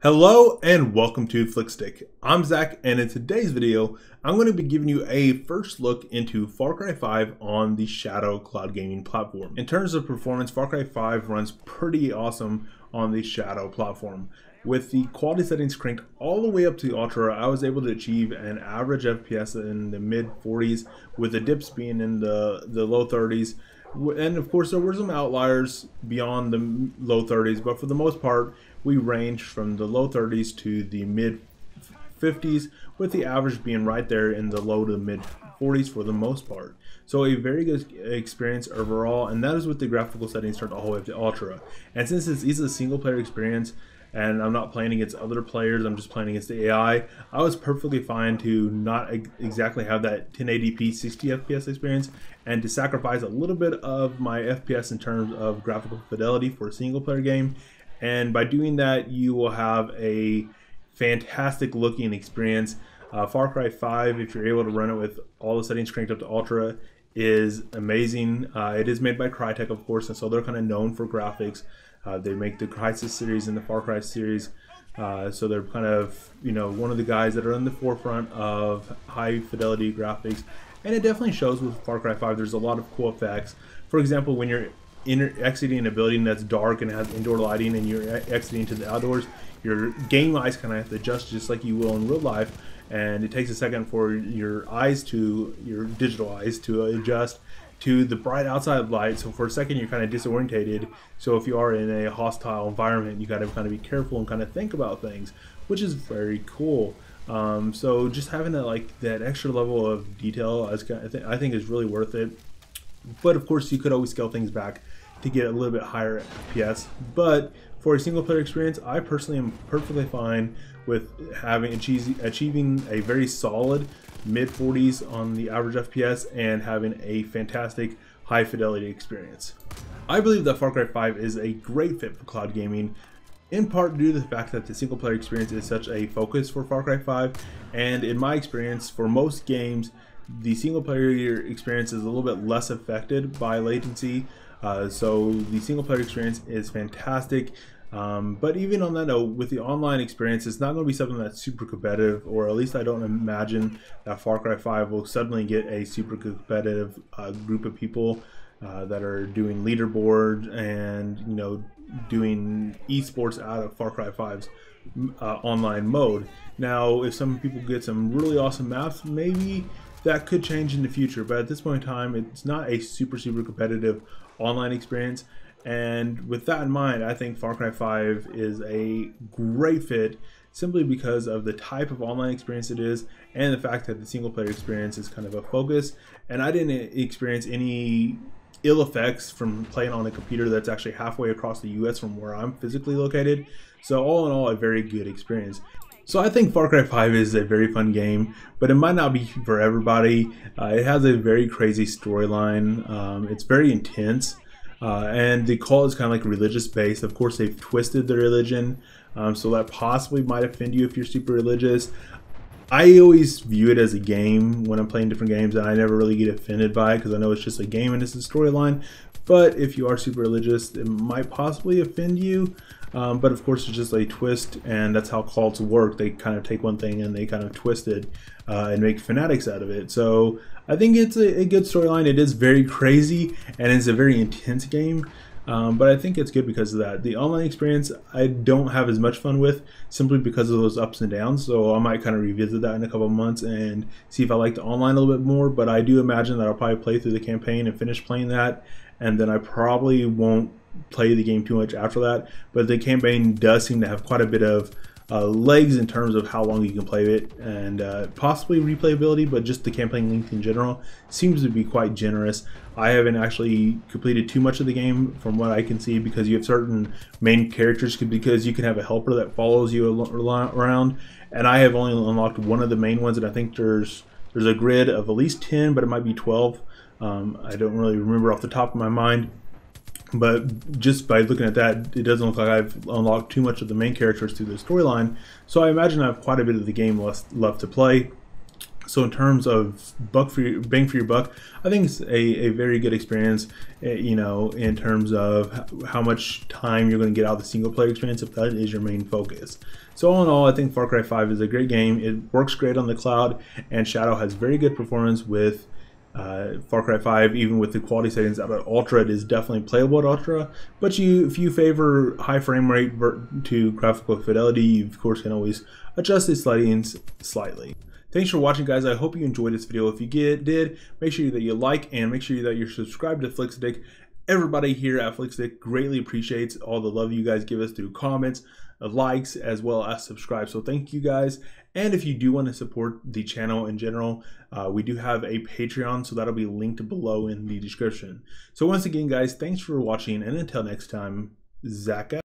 Hello and welcome to Flickstick. I'm Zach, and in today's video, I'm going to be giving you a first look into Far Cry 5 on the Shadow cloud gaming platform. In terms of performance, Far Cry 5 runs pretty awesome on the Shadow platform. With the quality settings cranked all the way up to Ultra, I was able to achieve an average FPS in the mid 40s, with the dips being in the low 30s. And of course, there were some outliers beyond the low 30s, but for the most part, we ranged from the low 30s to the mid 50s, with the average being right there in the low to mid 40s for the most part. So a very good experience overall, and that is with the graphical settings turned all the way up to Ultra. And since this is a single player experience, and I'm not playing against other players, I'm just playing against the AI, I was perfectly fine to not exactly have that 1080p 60 FPS experience, and to sacrifice a little bit of my FPS in terms of graphical fidelity for a single player game. And by doing that, you will have a fantastic looking experience. Far Cry 5, if you're able to run it with all the settings cranked up to Ultra, is amazing. It is made by Crytek, of course, and so they're kind of known for graphics. They make the Crysis series and the Far Cry series, so they're kind of, you know, one of the guys that are in the forefront of high fidelity graphics. And it definitely shows with Far Cry 5. There's a lot of cool effects. For example, when you're exiting a building that's dark and has indoor lighting, and you're exiting to the outdoors, your game eyes kind of have to adjust just like you will in real life, and it takes a second for your digital eyes to adjust to the bright outside light. So for a second you're kind of disorientated. So if you are in a hostile environment, you got to kind of be careful and kind of think about things, which is very cool. So just having that extra level of detail, I think is really worth it. But of course, you could always scale things back to get a little bit higher FPS. But for a single player experience, I personally am perfectly fine with achieving a very solid mid 40s on the average FPS and having a fantastic high fidelity experience. I believe that Far Cry 5 is a great fit for cloud gaming, in part due to the fact that the single player experience is such a focus for Far Cry 5, and in my experience, for most games, the single player experience is a little bit less affected by latency. So the single player experience is fantastic. But even on that note, with the online experience, it's not going to be something that's super competitive, or at least I don't imagine that Far Cry 5 will suddenly get a super competitive group of people that are doing leaderboards and, you know, doing esports out of Far Cry 5's online mode. Now, if some people get some really awesome maps, maybe that could change in the future, but at this point in time, it's not a super competitive online experience. And with that in mind, I think Far Cry 5 is a great fit, simply because of the type of online experience it is, and the fact that the single player experience is kind of a focus. And I didn't experience any ill effects from playing on a computer that's actually halfway across the US from where I'm physically located. So all in all, a very good experience. So I think Far Cry 5 is a very fun game, but it might not be for everybody. It has a very crazy storyline. It's very intense. And the call is kind of like religious based. Of course, they've twisted the religion, so that possibly might offend you if you're super religious. I always view it as a game when I'm playing different games, and I never really get offended by it because I know it's just a game and it's a storyline. But if you are super religious, it might possibly offend you. But of course, it's just a twist, and that's how cults work. They kind of take one thing and they kind of twist it and make fanatics out of it. So I think it's a good storyline. It is very crazy, and it's a very intense game. But I think it's good because of that. The online experience, I don't have as much fun with, simply because of those ups and downs. So I might kind of revisit that in a couple of months and see if I like the online a little bit more. But I do imagine that I'll probably play through the campaign and finish playing that, and then I probably won't play the game too much after that. But the campaign does seem to have quite a bit of legs in terms of how long you can play it, and possibly replayability, but just the campaign length in general seems to be quite generous. I haven't actually completed too much of the game from what I can see, because you have certain main characters, because you can have a helper that follows you around, and I have only unlocked one of the main ones, and I think there's a grid of at least 10, but it might be 12. I don't really remember off the top of my mind. But just by looking at that, it doesn't look like I've unlocked too much of the main characters through the storyline. So I imagine I have quite a bit of the game left to play. So in terms of bang for your buck, I think it's a very good experience, you know, in terms of how much time you're going to get out of the single player experience if that is your main focus. So all in all, I think Far Cry 5 is a great game. It works great on the cloud, and Shadow has very good performance with Far Cry 5, even with the quality settings out at Ultra. It is definitely playable at Ultra, but if you favor high frame rate to graphical fidelity, you of course can always adjust the settings slightly. Thanks for watching, guys. I hope you enjoyed this video. If you did, make sure that you like and make sure that you're subscribed to FlixStick. Everybody here at FlixStick greatly appreciates all the love you guys give us through comments, likes, as well as subscribe. So thank you guys. And if you do want to support the channel in general, we do have a Patreon, so that'll be linked below in the description. So once again, guys, thanks for watching, and until next time, Zach out.